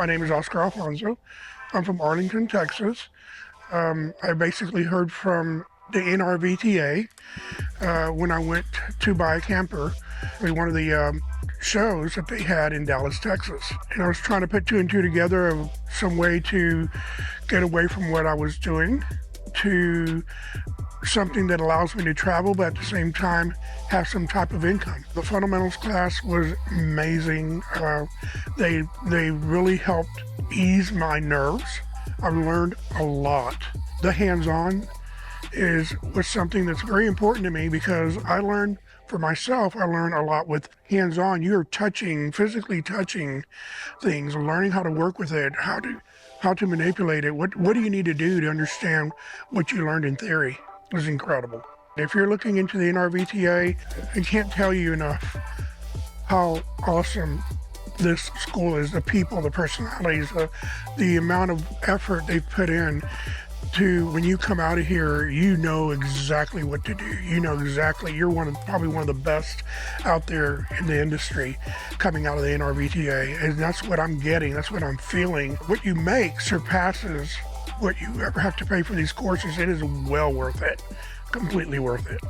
My name is Oscar Alfonso. I'm from Arlington, Texas. I basically heard from the NRVTA when I went to buy a camper at one of the shows that they had in Dallas, Texas. And I was trying to put two and two together of some way to get away from what I was doing to something that allows me to travel, but at the same time have some type of income. The fundamentals class was amazing. They really helped ease my nerves. I've learned a lot. The hands-on was something that's very important to me because I learned for myself, I learned a lot with hands-on. You're physically touching things, learning how to work with it, how to manipulate it. What do you need to do to understand what you learned in theory? It was incredible. If you're looking into the NRVTA, I can't tell you enough how awesome this school is, the people, the personalities, the amount of effort they've put in to, when you come out of here, you know exactly what to do. You know exactly, you're probably one of the best out there in the industry coming out of the NRVTA. And that's what I'm getting, that's what I'm feeling. What you make surpasses what you ever have to pay for these courses. It is well worth it, completely worth it.